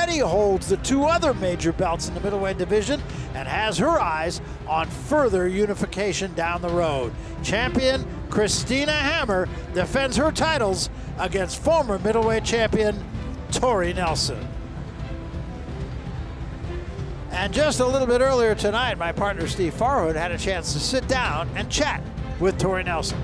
already holds the 2 other major belts in the middleweight division and has her eyes on further unification down the road. Champion Christina Hammer defends her titles against former middleweight champion Tori Nelson. And just a little bit earlier tonight, my partner Steve Farhood had a chance to sit down and chat with Tori Nelson.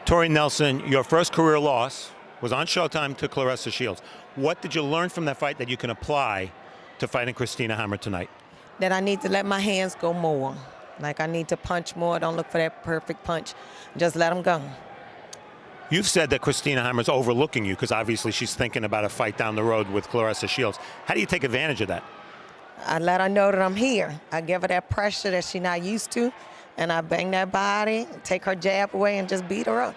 Tori Nelson, your first career loss was on Showtime to Claressa Shields. What did you learn from that fight that you can apply to fighting Christina Hammer tonight? That I need to let my hands go more. Like I need to punch more. Don't look for that perfect punch. Just let them go. You've said that Christina Hammer's overlooking you because obviously she's thinking about a fight down the road with Claressa Shields. How do you take advantage of that? I let her know that I'm here. I give her that pressure that she's not used to, and I bang that body, take her jab away, and just beat her up.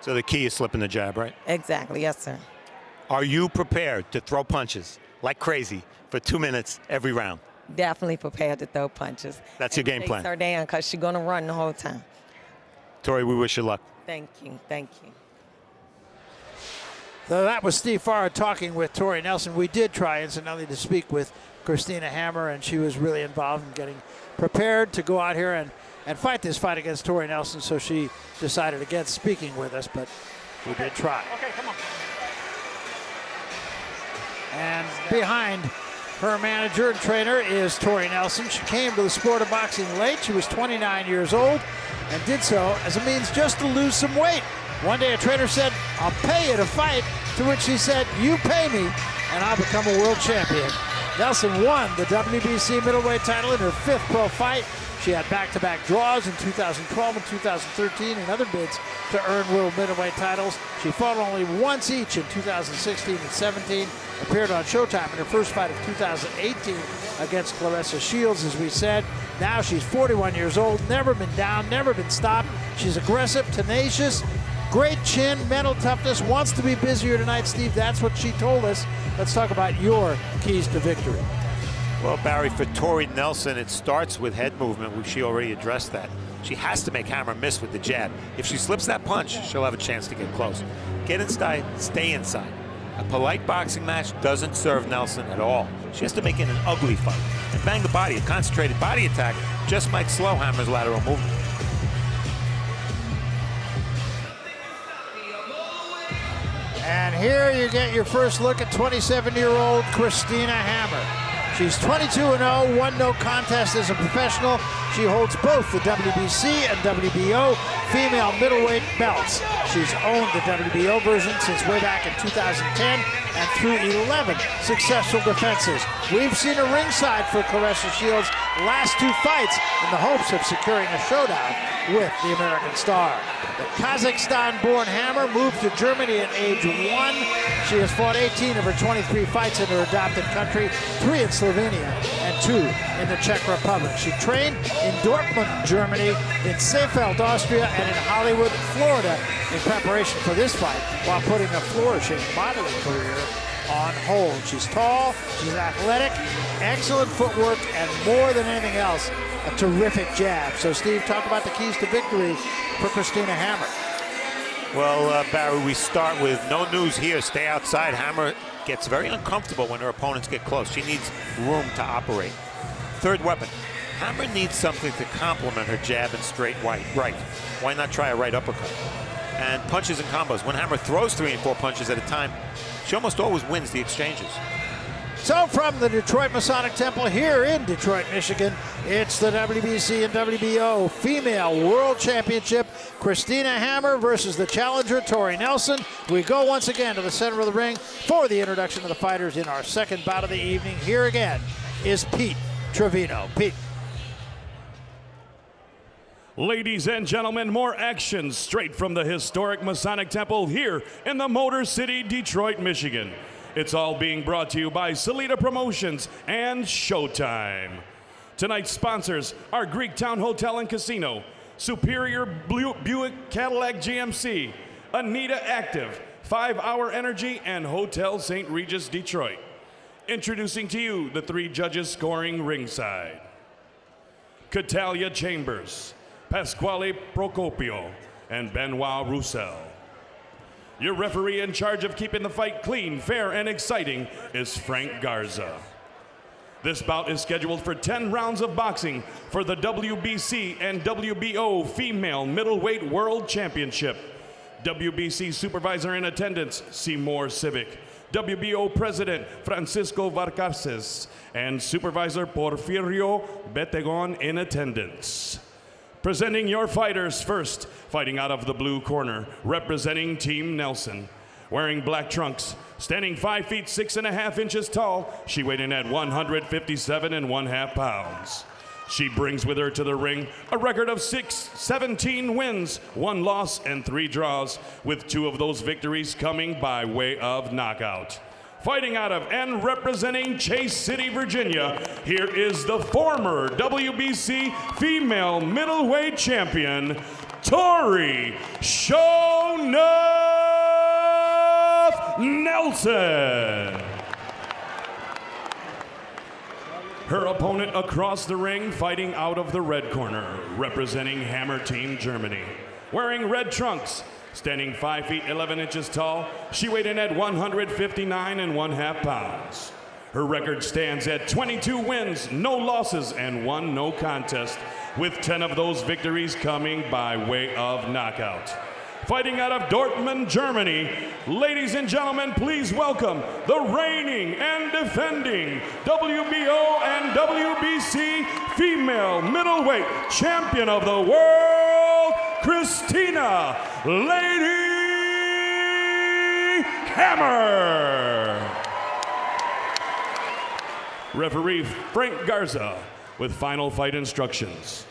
So the key is slipping the jab, right? Exactly, yes, sir. Are you prepared to throw punches like crazy for 2 minutes every round? Definitely prepared to throw punches. That's your game plan. Chase her down because she's going to run the whole time. Tori, we wish you luck. Thank you, thank you. So that was Steve Farhood talking with Tori Nelson. We did try, incidentally, to speak with Christina Hammer, and she was really involved in getting prepared to go out here and fight this fight against Tori Nelson, so she decided against speaking with us, but we did try. Okay, come on. And behind her manager and trainer is Tori Nelson. She came to the sport of boxing late. She was 29 years old and did so as a means just to lose some weight. One day a trainer said, "I'll pay you to fight," to which she said, "You pay me and I'll become a world champion." Nelson won the WBC middleweight title in her 5th pro fight. She had back-to-back draws in 2012 and 2013 in other bids to earn world middleweight titles. She fought only once each in 2016 and 17, appeared on Showtime in her first fight of 2018 against Claressa Shields, as we said. Now she's 41 years old, never been down, never been stopped. She's aggressive, tenacious, great chin, mental toughness, wants to be busier tonight, Steve. That's what she told us. Let's talk about your keys to victory. Well, Barry, for Tori Nelson, it starts with head movement. She already addressed that. She has to make Hammer miss with the jab. If she slips that punch, she'll have a chance to get close. Get inside, stay inside. A polite boxing match doesn't serve Nelson at all. She has to make it an ugly fight and bang the body. A concentrated body attack just might slow Hammer's lateral movement. And here you get your first look at 27-year-old Christina Hammer. She's 22-0, won no contest as a professional. She holds both the WBC and WBO female middleweight belts. She's owned the WBO version since way back in 2010 and through 11 successful defenses. We've seen her ringside for Claressa Shields' last 2 fights in the hopes of securing a showdown with the American star. The Kazakhstan-born Hammer moved to Germany at age 1. She has fought 18 of her 23 fights in her adopted country, 3 in Slovenia and 2 in the Czech Republic. She trained in Dortmund, Germany, in Seefeld, Austria, and in Hollywood, Florida in preparation for this fight while putting a flourishing modeling career on hold. She's tall, she's athletic, excellent footwork, and more than anything else, a terrific jab. So, Steve, talk about the keys to victory for Christina Hammer. Well, Barry, we start with no news here. Stay outside. Hammer gets very uncomfortable when her opponents get close. She needs room to operate. Third weapon. Hammer needs something to complement her jab and straight right. Why not try a right uppercut? And punches and combos. When Hammer throws 3 and 4 punches at a time, she almost always wins the exchanges. So from the Detroit Masonic Temple here in Detroit, Michigan, it's the WBC and WBO Female World Championship. Christina Hammer versus the challenger, Tori Nelson. We go once again to the center of the ring for the introduction of the fighters in our second bout of the evening. Here again is Pete Trevino. Pete. Ladies and gentlemen, more action straight from the historic Masonic Temple here in the Motor City, Detroit, Michigan. It's all being brought to you by Salida Promotions and Showtime. Tonight's sponsors are Greektown Hotel and Casino, Superior Buick Cadillac GMC, Anita Active, 5 Hour Energy, and Hotel St. Regis, Detroit. Introducing to you the 3 judges scoring ringside. Catalia Chambers, Pasquale Procopio, and Benoit Roussel. Your referee in charge of keeping the fight clean, fair, and exciting is Frank Garza. This bout is scheduled for 10 rounds of boxing for the WBC and WBO Female Middleweight World Championship. WBC Supervisor in attendance, Seymour Civic. WBO President, Francisco Varcarces. And Supervisor Porfirio Betegon in attendance. Presenting your fighters first, fighting out of the blue corner, representing Team Nelson. Wearing black trunks, standing 5 feet 6.5 inches tall, she weighed in at 157.5 pounds. She brings with her to the ring a record of 17 wins, 1 loss, and 3 draws, with 2 of those victories coming by way of knockout. Fighting out of and representing Chase City, Virginia, here is the former WBC Female Middleweight Champion, Tori Nelson. Her opponent across the ring, fighting out of the red corner, representing Hammer Team Germany. Wearing red trunks, standing 5 feet 11 inches tall, she weighed in at 159.5 pounds. Her record stands at 22 wins, no losses, and 1 no contest, with 10 of those victories coming by way of knockout. Fighting out of Dortmund, Germany, ladies and gentlemen, please welcome the reigning and defending WBO and WBC Female Middleweight Champion of the World, Christina Lady Hammer. Referee Frank Garza with final fight instructions.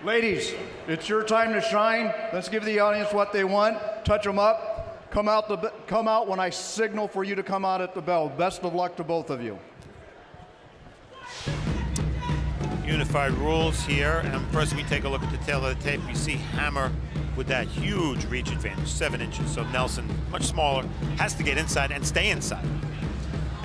Ladies, it's your time to shine. Let's give the audience what they want. Touch them up. Come out when I signal for you to come out at the bell. Best of luck to both of you. Unified rules here, and first we take a look at the tail of the tape. You see Hammer with that huge reach advantage, 7 inches. So Nelson, much smaller, has to get inside and stay inside.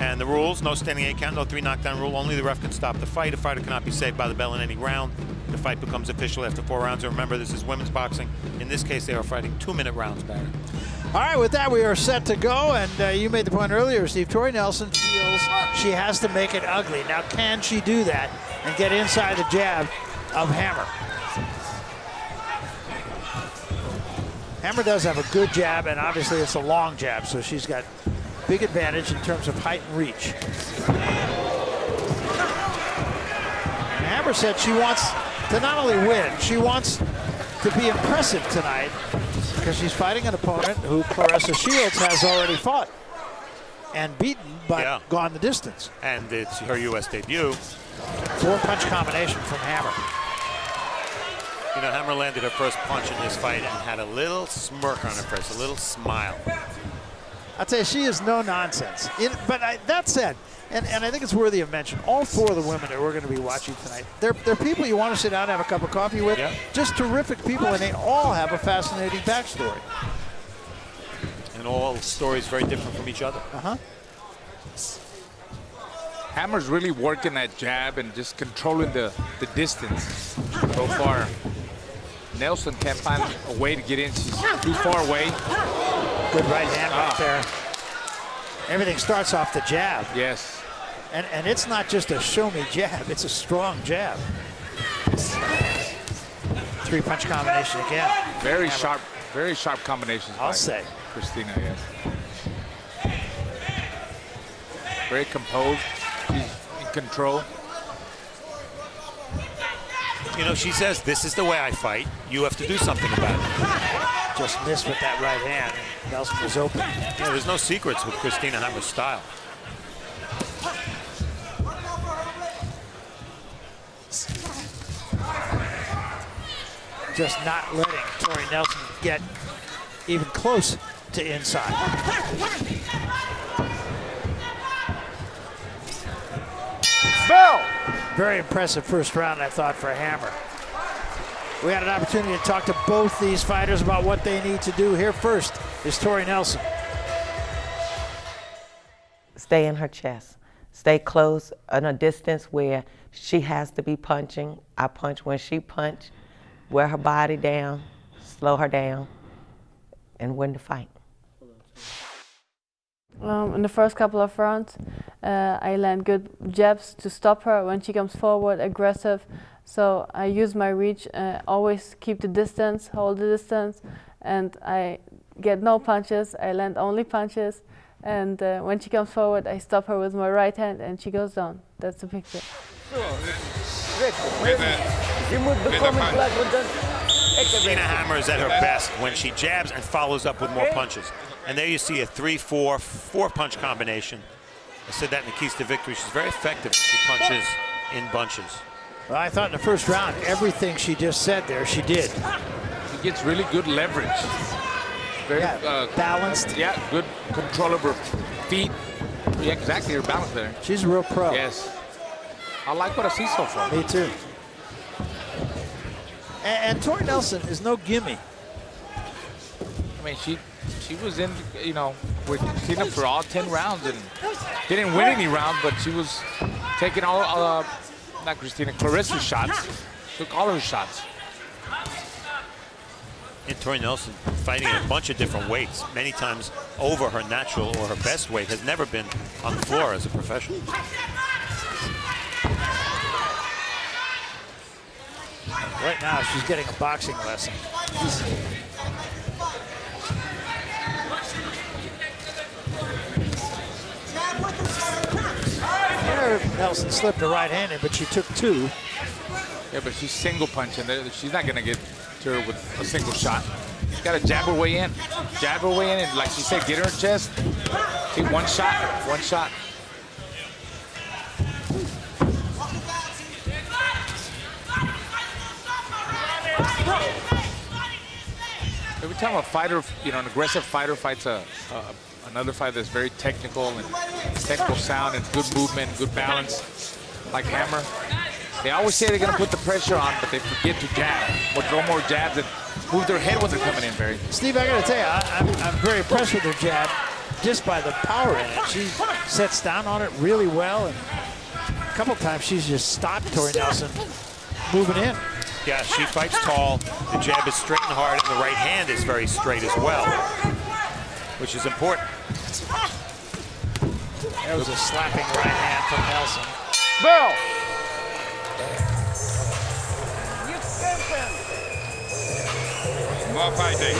And the rules, no standing 8 count, no 3 knockdown rule. Only the ref can stop the fight. A fighter cannot be saved by the bell in any round. The fight becomes official after 4 rounds. And remember, this is women's boxing. In this case, they are fighting 2-minute rounds, Barry. All right, with that, we are set to go. And you made the point earlier, Steve. Tori Nelson feels she has to make it ugly. Now, can she do that and get inside the jab of Hammer? Hammer does have a good jab, and obviously it's a long jab, so she's got big advantage in terms of height and reach. And Hammer said she wants to not only win, she wants to be impressive tonight because she's fighting an opponent who Clarissa Shields has already fought and beaten, but gone the distance. And it's her U.S. debut. 4-punch combination from Hammer. You know, Hammer landed her first punch in this fight and had a little smirk on her face, a little smile. I'll tell you, she is no nonsense. But that said, and I think it's worthy of mention, all 4 of the women that we're going to be watching tonight, they're people you want to sit down and have a cup of coffee with. Yeah. Just terrific people, and they all have a fascinating backstory. And all stories very different from each other. Hammer's really working that jab and just controlling the distance so far. Nelson can't find a way to get in. She's too far away. Good right hand right there. Everything starts off the jab. Yes. And it's not just a show-me jab. It's a strong jab. 3-punch combination again. Very sharp combinations. I'll say. Christina, yes. Very composed. She's in control. You know, she says, this is the way I fight. You have to do something about it. Just missed with that right hand. Nelson was open. Yeah, there's no secrets with Christina Hammer's style. Just not letting Tori Nelson get even close to inside. Bell! Very impressive first round, I thought, for Hammer. We had an opportunity to talk to both these fighters about what they need to do. Here first is Tori Nelson. Stay in her chest. Stay close in a distance where she has to be punching. I punch when she punch. Wear her body down. slow her down, and win the fight. In the first couple of rounds, I land good jabs to stop her when she comes forward, aggressive. So I use my reach, always keep the distance, hold the distance, and I get no punches. I land only punches. And when she comes forward, I stop her with my right hand and she goes down. That's the picture. Christina Hammer is at her best when she jabs and follows up with more punches. And there you see a 3-4, 4-punch combination. I said that in the keys to victory. She's very effective when she punches in bunches. Well, I thought in the first round, everything she just said there, she did. She gets really good leverage. Very balanced. Yeah, good control of her feet. Yeah, exactly, her balance there. She's a real pro. Yes. I like what I see so far. Me too. And Tori Nelson is no gimme. I mean, she was in, you know, with Christina for all 10 rounds and didn't win any round, but she was taking all, not Christina, Clarissa's shots. Took all her shots. And Tori Nelson fighting in a bunch of different weights, many times over her natural or her best weight, has never been on the floor as a professional. Right now, she's getting a boxing lesson. There, Nelson slipped a right-handed, but she took two. Yeah, but she's single punching. She's not going to get to her with a single shot. She's got to jab her way in. Jab her way in, and like she said, get her in her chest. Take one shot, one shot. Every time a fighter, you know, an aggressive fighter fights another fighter that's very technical and technical sound and good movement, good balance, like Hammer, they always say they're going to put the pressure on, but they forget to jab or throw more jabs and move their head when they're coming in, Barry. Steve, I got to tell you, I'm very impressed with her jab just by the power in it. She sets down on it really well, and a couple times she's just stopped Tori Nelson moving in. Yeah, she fights tall. The jab is straight and hard, and the right hand is very straight as well, which is important. That was a slapping right hand from Nelson. Bell! More fighting.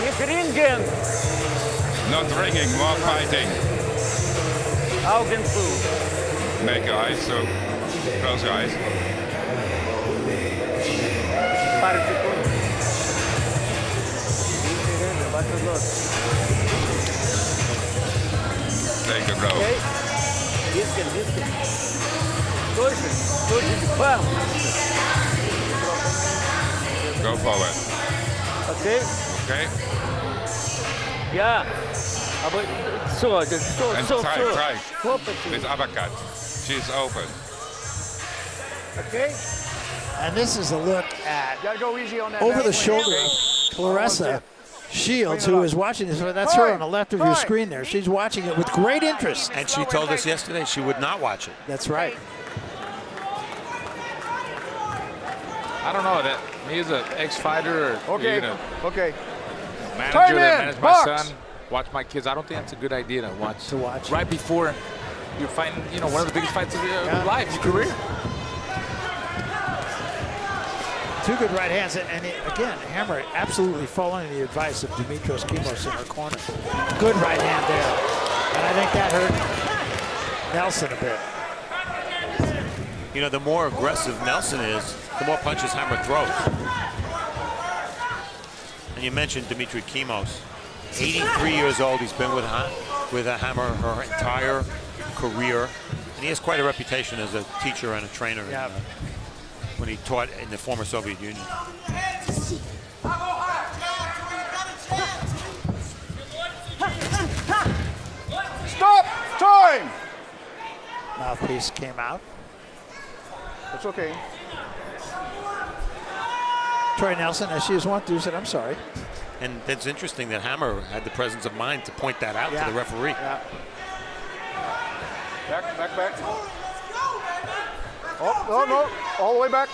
Not ringing, more fighting. Augen zu. Make your eyes so. Close your eyes. Take a blow. Go forward. Okay? Okay? Ja. Aber so, And try. With uppercut. She's open. Okay? And this is a look at Gotta go easy on that. over the back. shoulder of Clarissa Shields, who is watching this. That's her on the left of your screen there. She's watching it with great interest. And she told us yesterday she would not watch it. That's right. I don't know that me as an ex-fighter or Okay, even a okay. manager Time that in, managed my box. son, watch my kids. I don't think that's a good idea to watch. To watch. Right before you're fighting, you know, one of the biggest fights of your life, your career. Two good right hands, and again, Hammer absolutely following the advice of Dimitros Kimos in her corner. Good right hand there, and I think that hurt Nelson a bit. You know, the more aggressive Nelson is, the more punches Hammer throws. And you mentioned Dimitri Kimos. 83 years old, he's been with a Hammer her entire career. And he has quite a reputation as a teacher and a trainer when he taught in the former Soviet Union. Stop! Time! Mouthpiece came out. It's okay. Tori Nelson, as she was wont to, said, "I'm sorry." And that's interesting that Hammer had the presence of mind to point that out to the referee. Yeah. Back. Oh, no. All the way back.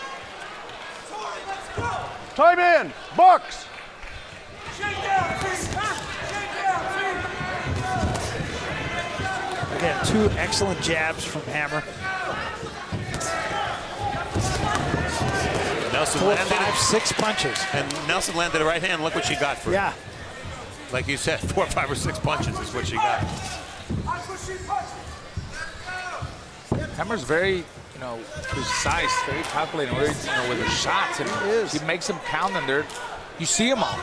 Time in. Box. 2 excellent jabs from Hammer. Nelson 4, landed 5, 6 punches. And Nelson landed a right hand. Look what she got for it. Yeah. Like you said, 4, 5, or 6 punches is what she got. Hammer's very, precise, very calculating, with her shots, and she makes them count under. You see them all.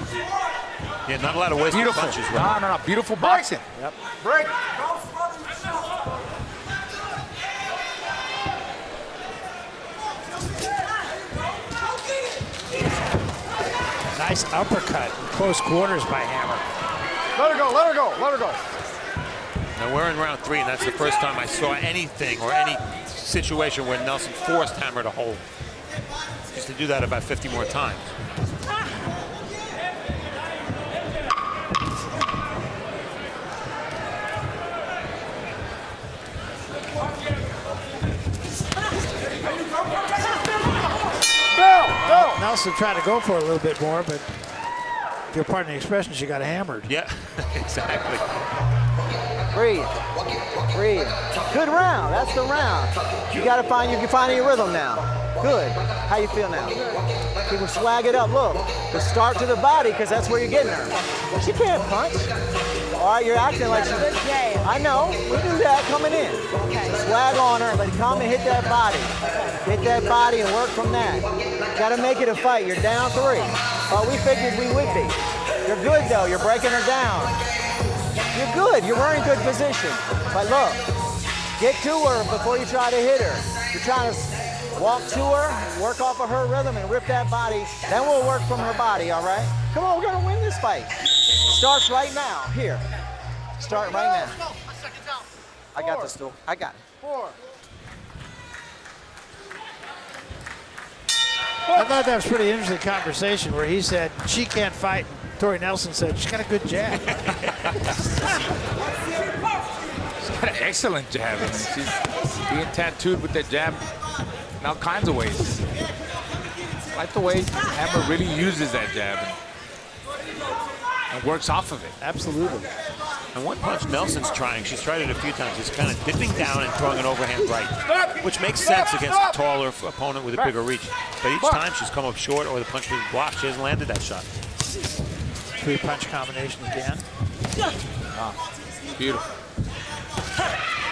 Yeah, not a lot of wasted Beautiful. punches. Right? No. Beautiful boxing. Yep. Break. Nice uppercut. Close quarters by Hammer. Let her go, let her go, let her go. Now we're in round 3, and that's the first time I saw anything or any situation where Nelson forced Hammer to hold. Used to do that about 50 more times. Nelson tried to go for it a little bit more, but if you'll pardon the expression, she got hammered. Yeah, exactly. Breathe. Breathe. Good round. That's the round. You got to find you're finding your rhythm now. Good. How you feel now? People swag it up. Look, the start to the body, because that's where you're getting her. She can't punch. All right, you're acting like she. I know. We do that coming in. Swag on her, but come and hit that body. Hit that body and work from that. Got to make it a fight. You're down 3. Well, we figured we would be. You're good though. You're breaking her down. You're good. You're in good position. But look, get to her before you try to hit her. You're trying to walk to her, work off of her rhythm, and rip that body. Then we'll work from her body, all right? Come on, we're going to win this fight. Starts right now. Here. Start right now. I got the stool. I got it. 4. I thought that was a pretty interesting conversation where he said she can't fight. Tori Nelson said she's got a good jab. She's got an excellent jab. I mean, she's being tattooed with that jab in all kinds of ways. I like the way Hammer really uses that jab and works off of it. Absolutely. And one punch Nelson's trying, she's tried it a few times, is kind of dipping down and throwing an overhand right, which makes sense against a taller opponent with a bigger reach. But each time she's come up short or the punch was blocked, she hasn't landed that shot. 3-punch combination again. Oh, beautiful.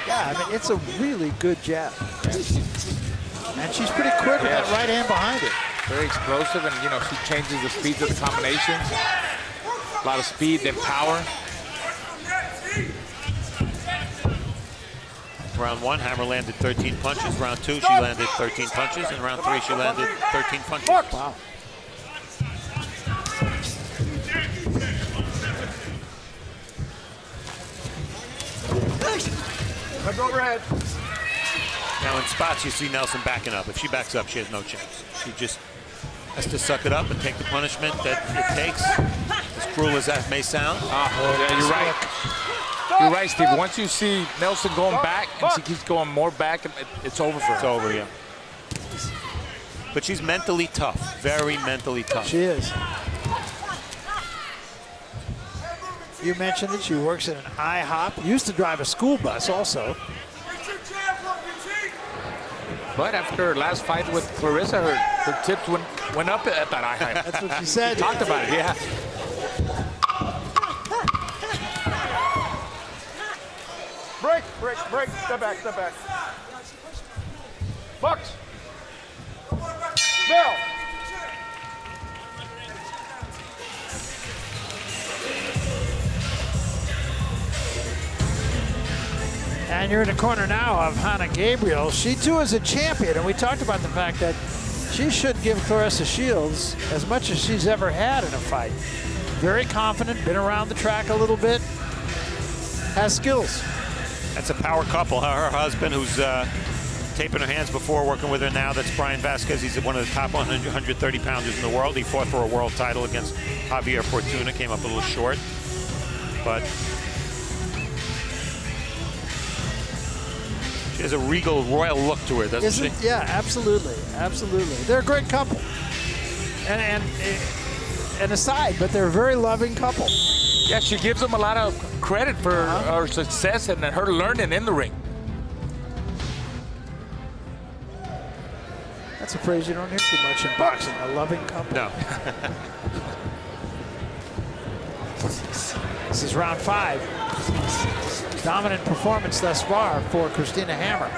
Yeah, I mean, it's a really good jab. And she's pretty quick with that right hand behind it. Very explosive, and she changes the speeds of the combinations. A lot of speed, then power. Round 1, Hammer landed 13 punches. Round 2, she landed 13 punches. And round 3, she landed 13 punches. Wow. Let's go overhead. Now in spots, you see Nelson backing up. If she backs up, she has no chance. She just has to suck it up and take the punishment that it takes. As cruel as that may sound. Yeah, you're right. You're right, Steve. Once you see Nelson going back, and she keeps going more back, it's over for her. It's over, yeah. But she's mentally tough. Very mentally tough. She is. You mentioned that she works at an IHOP. Used to drive a school bus also. But after her last fight with Clarissa, her tips went up at that IHOP. That's what she said. She talked about it, yeah. Break, break, break. Step back, step back. Bucks. Bell. And you're in the corner now of Hannah Gabriel. She too is a champion, and we talked about the fact that she should give Clarissa Shields as much as she's ever had in a fight. Very confident, been around the track a little bit, has skills. That's a power couple. Her husband, who's taping her hands before, working with her now, that's Brian Vasquez. He's one of the top 130 pounders in the world. He fought for a world title against Javier Fortuna, came up a little short. But she has a regal, royal look to her, doesn't she? Yeah, absolutely, absolutely. They're a great couple. And aside, but they're a very loving couple. Yeah, she gives them a lot of credit for her success and her learning in the ring. That's a phrase you don't hear too much in boxing, a loving company. No. This is round 5. Dominant performance thus far for Christina Hammer.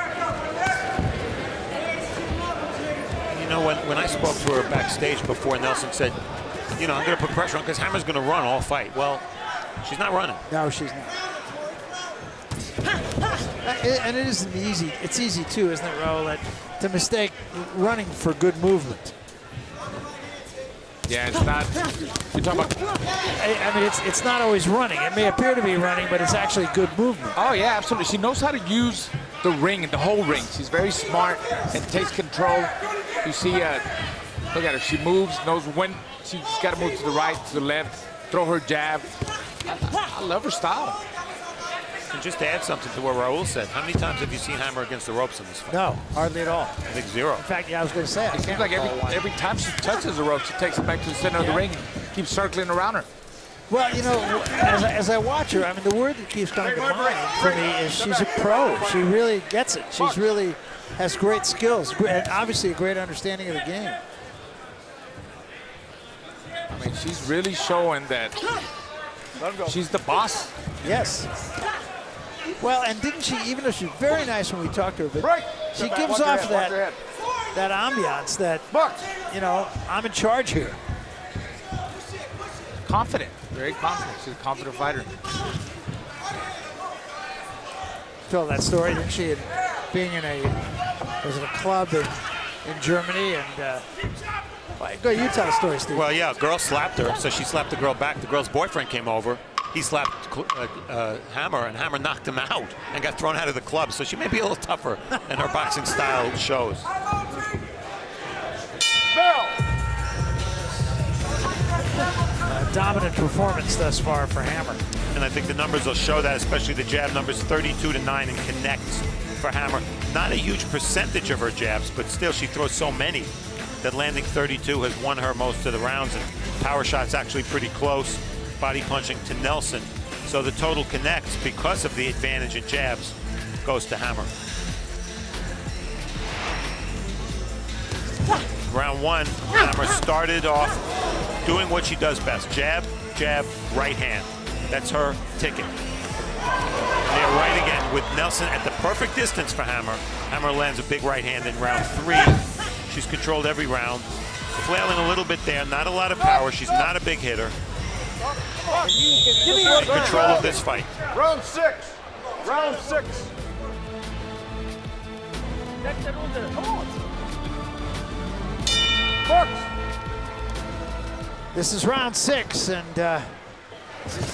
You know, when I spoke to her backstage before, Nelson said, you know, I'm going to put pressure on because Hammer's going to run all fight. Well, she's not running. No, she's not. And it isn't easy. It's easy too, isn't it, Raul, to mistake running for good movement. Yeah, it's not. You're talking about. I mean, it's not always running. It may appear to be running, but it's actually good movement. Oh yeah, absolutely. She knows how to use the ring and the whole ring. She's very smart and takes control. You see, look at her. She moves, knows when she's got to move to the right, to the left, throw her jab. I love her style. And just to add something to what Raul said, how many times have you seen Hammer against the ropes in this fight? No, hardly at all. I think 0. In fact, yeah, I was going to say, It seems like every time she touches the rope, she takes it back to the center of the ring and keeps circling around her. Well, you know, as I watch her, I mean, the word that keeps coming to mind for me is she's a pro. She really gets it. She's really has great skills and obviously a great understanding of the game. I mean, she's really showing that she's the boss. Yes. Well, and didn't she, even though she's very nice when we talk to her, but she gives off that ambiance that, you know, I'm in charge here. Confident, very confident. She's a confident fighter. Told that story, didn't she? Being in a club in Germany, and go, you tell the story, Steve. Well, yeah, a girl slapped her, so she slapped the girl back. The girl's boyfriend came over. He slapped Hammer, and Hammer knocked him out and got thrown out of the club. So she may be a little tougher than her boxing style shows. Dominant performance thus far for Hammer. And I think the numbers will show that, especially the jab numbers 32-9 and connects for Hammer. Not a huge percentage of her jabs, but still she throws so many that landing 32 has won her most of the rounds, and power shots actually pretty close. Body punching to Nelson. So the total connects because of the advantage in jabs goes to Hammer. Round 1, Hammer started off doing what she does best. Jab, jab, right hand. That's her ticket. There right again with Nelson at the perfect distance for Hammer. Hammer lands a big right hand in round 3. She's controlled every round. Flailing a little bit there, not a lot of power. She's not a big hitter. In control of this fight. Round 6. Round 6. This is round 6, and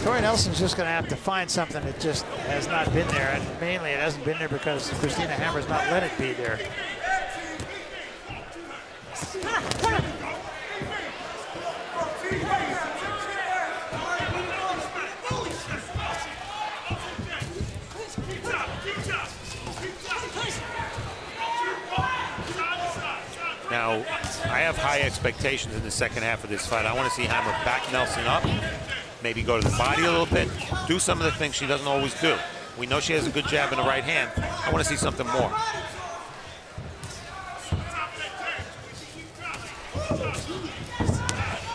Tori Nelson's just going to have to find something that just has not been there, and mainly it hasn't been there because Christina Hammer's not let it be there. Now, I have high expectations in the second half of this fight. I want to see Hammer back Nelson up, maybe go to the body a little bit, do some of the things she doesn't always do. We know she has a good jab in the right hand. I want to see something more.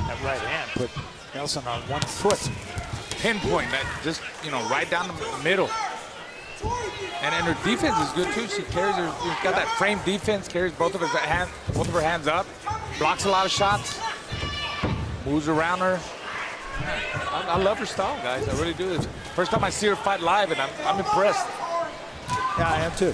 That right hand put Nelson on one foot. Pinpoint that, just, you know, right down the middle. And her defense is good too. She carries her, she's got that frame defense, carries both of her hands up, blocks a lot of shots, moves around her. I love her style, guys. I really do. It's the first time I see her fight live, and I'm impressed. Yeah, I am too.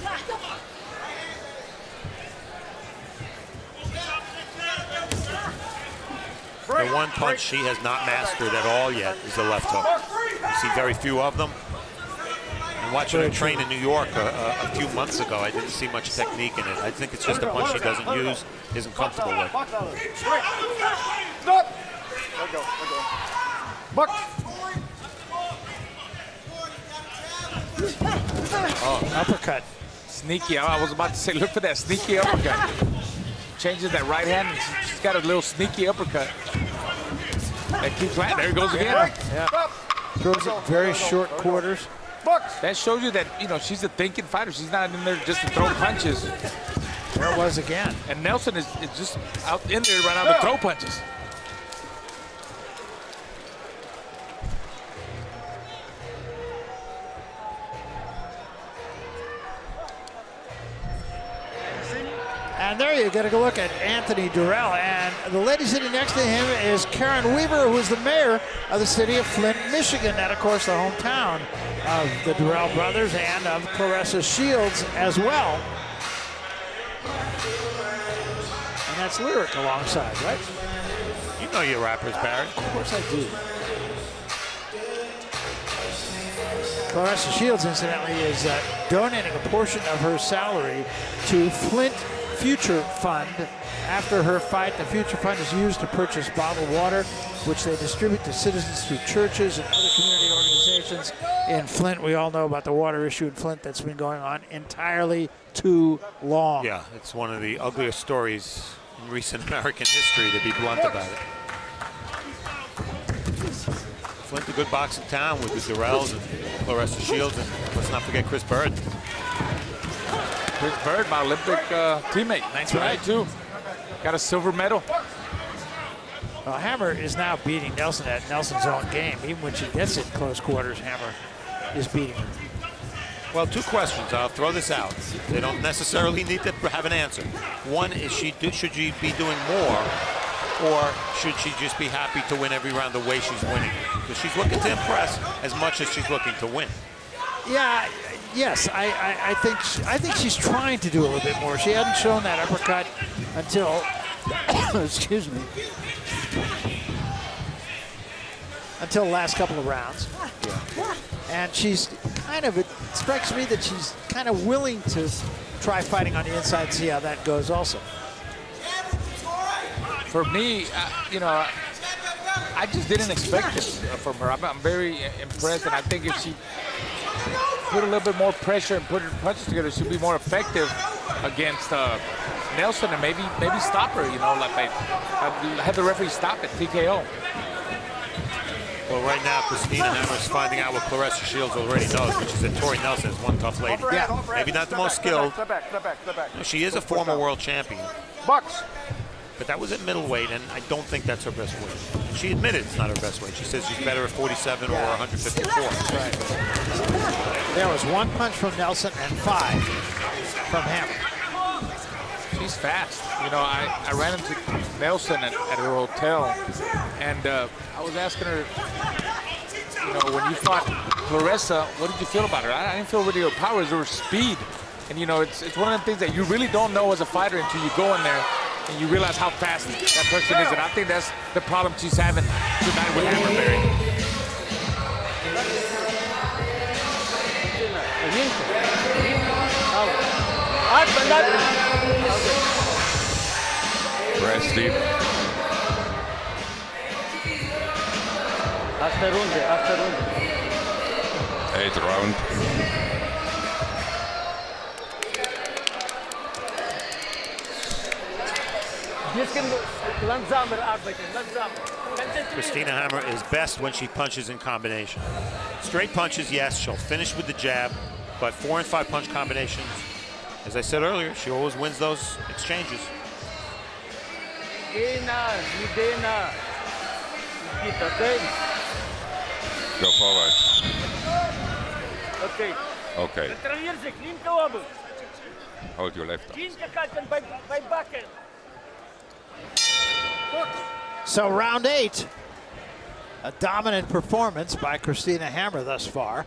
The one punch she has not mastered at all yet is the left hook. You see very few of them. And watching her train in New York a few months ago, I didn't see much technique in it. I think it's just a punch she doesn't use, isn't comfortable with. Oh, uppercut. Sneaky. I was about to say, look for that sneaky uppercut. Changes that right hand, and she's got a little sneaky uppercut. That keeps landing. There it goes again. Yeah. Throws it very short quarters. That shows you that, you know, she's a thinking fighter. She's not in there just to throw punches. There it was again. And Nelson is just out in there right now to throw punches. And there you get a look at Anthony Durrell. And the lady sitting next to him is Karen Weaver, who is the mayor of the city of Flint, Michigan. That, of course, the hometown of the Durrell brothers and of Claressa Shields as well. And that's Lyric alongside, right? You know your rappers, Barry. Of course I do. Claressa Shields, incidentally, is donating a portion of her salary to Flint Future Fund. After her fight, the Future Fund is used to purchase bottled water, which they distribute to citizens through churches and other community organizations in Flint. We all know about the water issue in Flint that's been going on entirely too long. Yeah, it's one of the ugliest stories in recent American history, to be blunt about it. Flint, a good boxing town with the Durrells and Claressa Shields, and let's not forget Chris Bird. Chris Bird, my Olympic teammate, 1992. Got a silver medal. Well, Hammer is now beating Nelson at Nelson's own game. Even when she gets in close quarters, Hammer is beating her. Well, two questions. I'll throw this out. They don't necessarily need to have an answer. One is, should she be doing more, or should she just be happy to win every round the way she's winning? Because she's looking to impress as much as she's looking to win. Yeah, yes, I think she's trying to do a little bit more. She hadn't shown that uppercut until, excuse me, until the last couple of rounds. Yeah. And she's kind of, it strikes me that she's kind of willing to try fighting on the inside and see how that goes also. For me, you know, I just didn't expect this from her. I'm very impressed, and I think if she put a little bit more pressure and put her punches together, she'll be more effective against Nelson, and maybe stop her. You know, like have the referee stop it, TKO. Well, right now, Christina Hammer's finding out what Claressa Shields already knows, which is that Tori Nelson is one tough lady. Yeah. Maybe not the most skilled. She is a former world champion. Bucks. But that was at middleweight, and I don't think that's her best weight. She admitted it's not her best weight. She says she's better at 47 or 154. Right. There was one punch from Nelson and 5 from Hammer. She's fast. You know, I ran into Nelson at her hotel, and I was asking her, you know, when you fought Claressa, what did you feel about her? I didn't feel really her power, it was her speed. And, you know, it's one of the things that you really don't know as a fighter until you go in there and you realize how fast that person is. And I think that's the problem she's having tonight with Hammer, Barry. Rest deep. After round. 8th round. Christina Hammer is best when she punches in combination. Straight punches, yes, she'll finish with the jab, but 4 and 5 punch combinations, as I said earlier, she always wins those exchanges. Go forward. Okay. Okay. Hold your left arm. So round 8, a dominant performance by Christina Hammer thus far.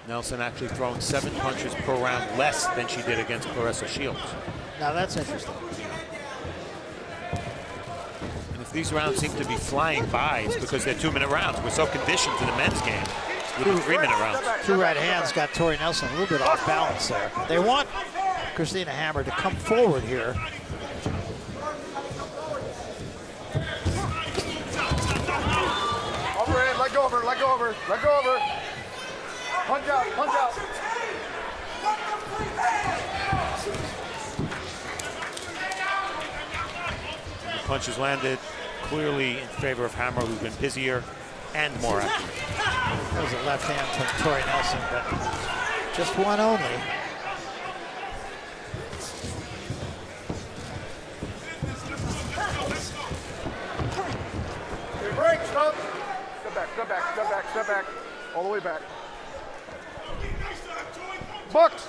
Nelson actually throwing 7 punches per round less than she did against Claressa Shields. Now that's interesting. And if these rounds seem to be flying by, it's because they're 2-minute rounds. We're so conditioned to the men's game with the 3-minute rounds. 2 right hands got Tori Nelson a little bit off balance there. They want Christina Hammer to come forward here. Overhead, let go of her. Punch out. The punches landed clearly in favor of Hammer, who's been busier. and more accurate. That was a left hand from Tori Nelson, but just one only. Break, stop. Step back, step back, step back, step back. All the way back. Bucks.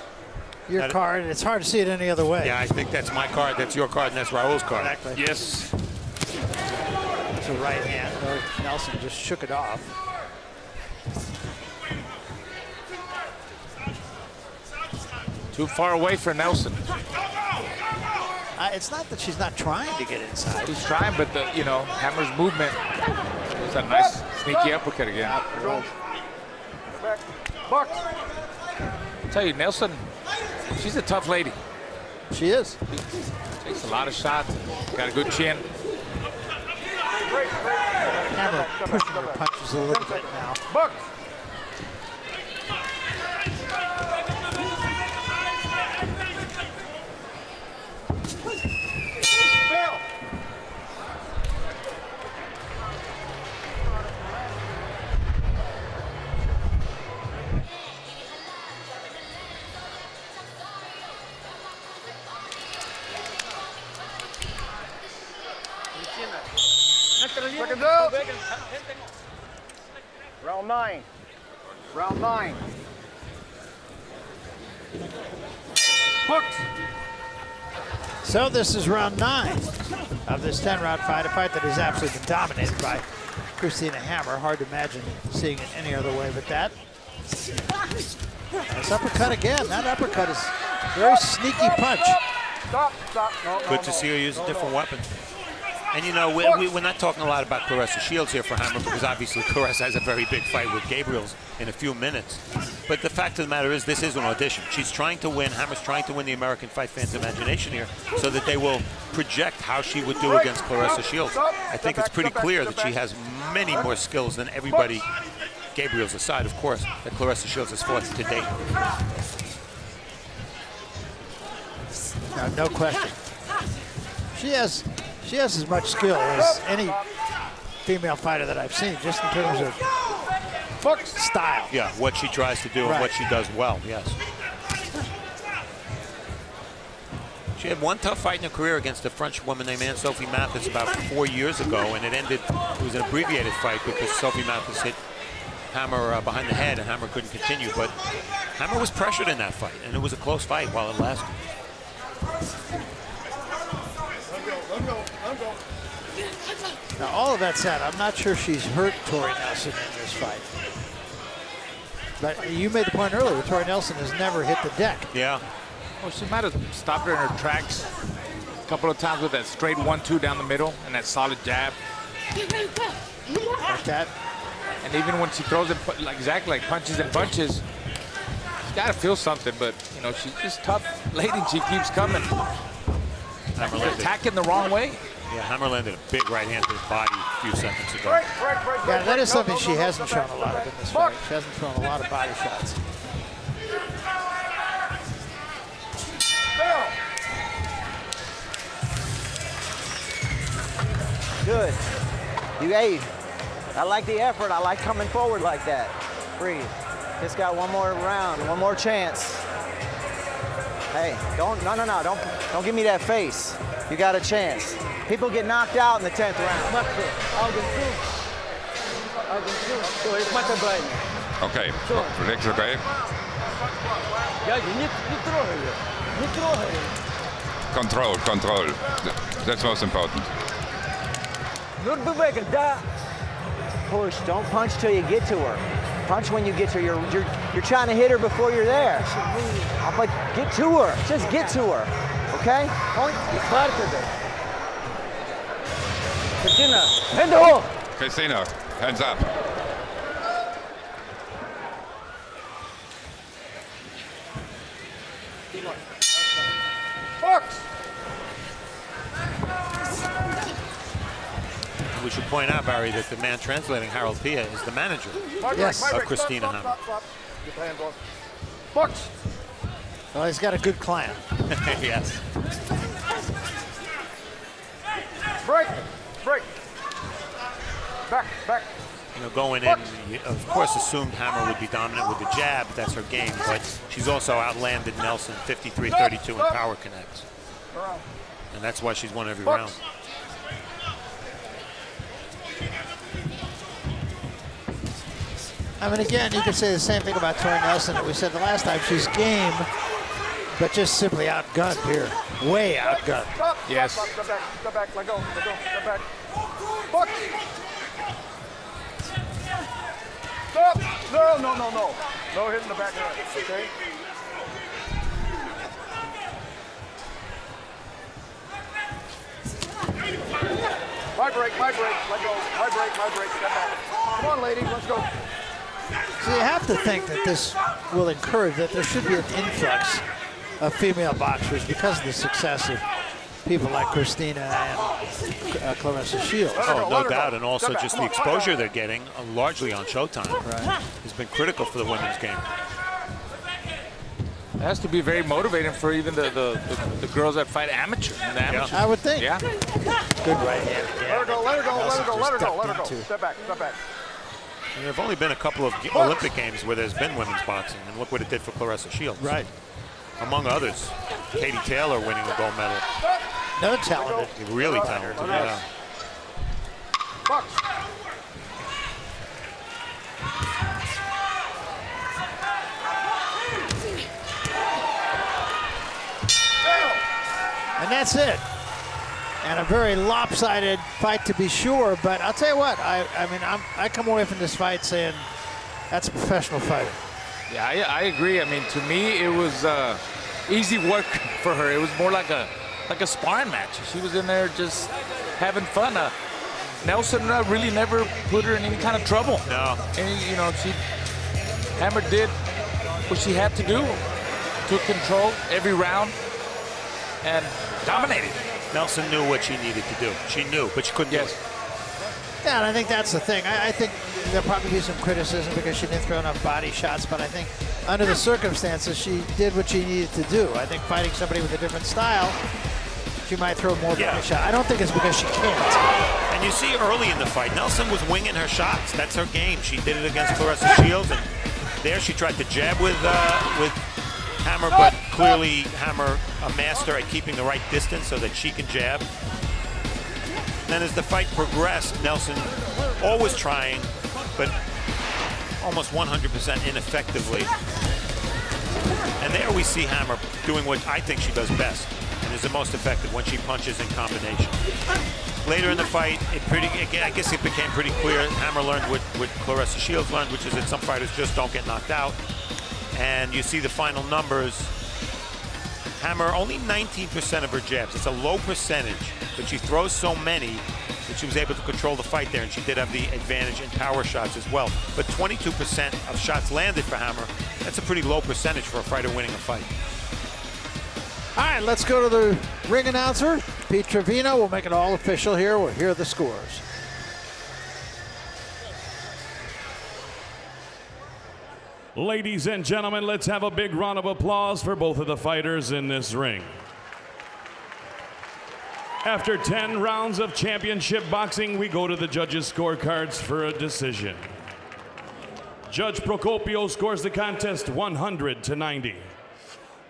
Your card, and it's hard to see it any other way. Yeah, I think that's my card, that's your card, and that's Raul's card. Exactly. Yes. It's a right hand. Nelson just shook it off. Too far away for Nelson. It's not that she's not trying to get inside. He's trying, but the Hammer's movement is a nice sneaky uppercut again. Back. Bucks. I tell you, Nelson, she's a tough lady. She is. She takes a lot of shots. Got a good chin. Hammer pushing her punches a little bit now. Bucks. Seconds out. Round 9. Round 9. Bucks. So this is round 9 of this 10-round fight, a fight that has absolutely been dominated by Christina Hammer. Hard to imagine seeing it any other way but that. Nice uppercut again. That uppercut is a very sneaky punch. Stop, stop. No, Good to see her use a different weapon. And we're not talking a lot about Claressa Shields here for Hammer because obviously Claressa has a very big fight with Gabriel's in a few minutes. But the fact of the matter is this is an audition. She's trying to win, Hammer's trying to win the American fight fans' imagination here so that they will project how she would do against Claressa Shields. I think it's pretty clear that she has many more skills than everybody, Gabriel's aside, of course, that Claressa Shields has fought to date. No question. She has as much skill as any female fighter that I've seen, just in terms of style. Yeah, what she tries to do and what she does well, yes. She had one tough fight in her career against a French woman named Anne-Sophie Mathis about 4 years ago, and it was an abbreviated fight because Sophie Mathis hit Hammer behind the head and Hammer couldn't continue, but Hammer was pressured in that fight, and it was a close fight while it lasted. Now, all of that said, I'm not sure she's hurt Tori Nelson in this fight. But you made the point earlier, Tori Nelson has never hit the deck. Yeah. Well, she might have stopped her in her tracks a couple of times with that straight 1-2 down the middle and that solid jab. Like that. And even when she throws it exactly like punches and bunches, she's got to feel something. But she's just tough lady. And she keeps coming. She's attacking the wrong way. Yeah, Hammer landed a big right hand to the body a few seconds ago. Yeah, that is something she hasn't shown a lot of in this fight. She hasn't thrown a lot of body shots. Good. I like the effort. I like coming forward like that. Breathe. Just got one more round, one more chance. Hey, don't give me that face. You got a chance. People get knocked out in the 10th round. Okay, relax, okay. Control. That's most important. Push. Don't punch till you get to her. Punch when you get to her. You're trying to hit her before you're there. But get to her. Just get to her. Okay? Christina, hands up. We should point out, Barry, that the man translating Harold Pia is the manager of Christina Hammer. Bucks. Well, he's got a good client. Yes. Break. Back. You know, going in, you, of course, assumed Hammer would be dominant with the jab. That's her game, but she's also outlanded Nelson 53-32 in power connects. And that's why she's won every round. I mean, again, you could say the same thing about Tori Nelson that we said the last time. She's game, but just simply outgunned here. Way outgunned. Yes. Step back, let go, step back. Fuck! Stop! No. No hitting the back of the head, okay? My break, let go. My break, step back. Come on, ladies, let's go. So you have to think that this will encourage that there should be an influx of female boxers because of the success of people like Christina and Claressa Shields. Oh, no doubt, and also just the exposure they're getting, largely on Showtime, has been critical for the women's game. It has to be very motivating for even the girls that fight amateur. I would think. Yeah. Good right hand. Yeah. Let her go. Step back. And there have only been a couple of Olympic Games where there's been women's boxing, and look what it did for Claressa Shields. Right. Among others, Katie Taylor winning a gold medal. No talented. Really talented, yeah. And that's it. And a very lopsided fight to be sure, but I'll tell you what, I come away from this fight saying that's a professional fighter. Yeah, I agree. I mean, to me, it was easy work for her. It was more like a sparring match. She was in there just having fun. Nelson really never put her in any kind of trouble. No. And, you know, Hammer did what she had to do. Took control every round and dominated. Nelson knew what she needed to do. She knew, but she couldn't do it. Yeah, and I think that's the thing. I think there'll probably be some criticism because she didn't throw enough body shots, but I think under the circumstances, she did what she needed to do. I think fighting somebody with a different style, she might throw more body shots. I don't think it's because she can't. And you see early in the fight, Nelson was winging her shots. That's her game. She did it against Claressa Shields, and there she tried to jab with Hammer, but clearly Hammer a master at keeping the right distance so that she can jab. Then as the fight progressed, Nelson always trying, but almost 100% ineffectively. And there we see Hammer doing what I think she does best and is the most effective when she punches in combination. Later in the fight, I guess it became pretty clear. Hammer learned what Claressa Shields learned, which is that some fighters just don't get knocked out. And you see the final numbers. Hammer, only 19% of her jabs. It's a low percentage, but she throws so many that she was able to control the fight there, and she did have the advantage in power shots as well. But 22% of shots landed for Hammer. That's a pretty low percentage for a fighter winning a fight. All right, let's go to the ring announcer, Pete Trevino. We'll make it all official here. We'll hear the scores. Ladies and gentlemen, let's have a big round of applause for both of the fighters in this ring. After 10 rounds of championship boxing, we go to the judges' scorecards for a decision. Judge Procopio scores the contest 100-90.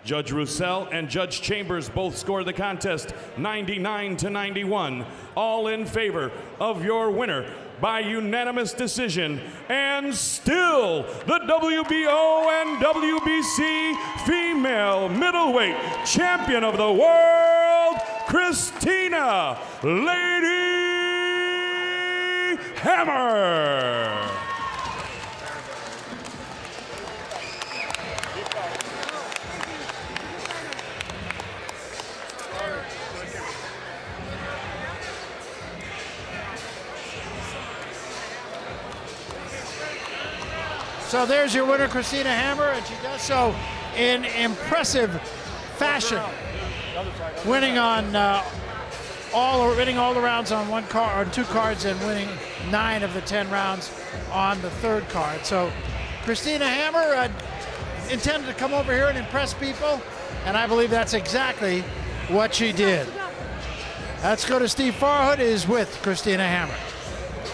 Judge Roussel and Judge Chambers both score the contest 99-91, all in favor of your winner by unanimous decision, and still the WBO and WBC female middleweight champion of the world, Christina Lady Hammer. So there's your winner, Christina Hammer, and she does so in impressive fashion, winning on winning all the rounds on on 2 cards, and winning 9 of the 10 rounds on the 3rd card. So Christina Hammer intended to come over here and impress people, and I believe that's exactly what she did. Let's go to Steve Farhood, is with Christina Hammer.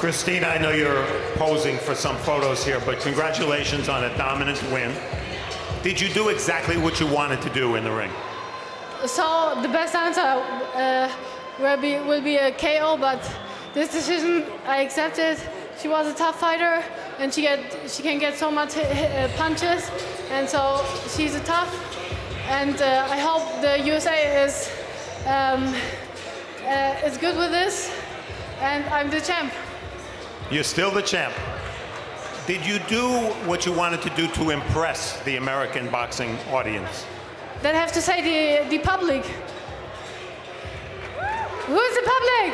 Christina, I know you're posing for some photos here, but congratulations on a dominant win. Did you do exactly what you wanted to do in the ring? So the best answer will be a KO, but this decision I accepted. She was a tough fighter, and she can get so much punches, and so she's a tough. And I hope the USA is good with this, and I'm the champ. You're still the champ. Did you do what you wanted to do to impress the American boxing audience? Then I have to say the public. Who's the public?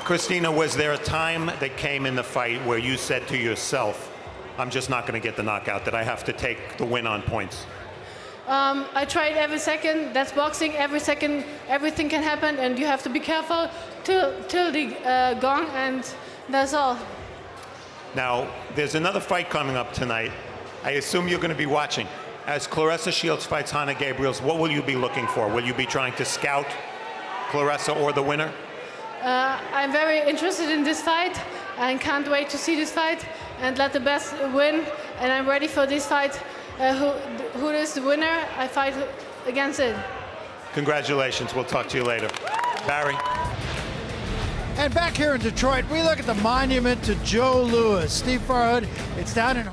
Christina, was there a time that came in the fight where you said to yourself, I'm just not going to get the knockout, that I have to take the win on points? I tried every second. That's boxing. Every second, everything can happen, and you have to be careful till the gong, and that's all. Now, there's another fight coming up tonight. I assume you're going to be watching. As Claressa Shields fights Hannah Gabriels, what will you be looking for? Will you be trying to scout Claressa or the winner? I'm very interested in this fight and can't wait to see this fight and let the best win. And I'm ready for this fight. Who is the winner? I fight against it. Congratulations. We'll talk to you later. Barry. And back here in Detroit, we look at the monument to Joe Louis. Steve Farhood, it's down in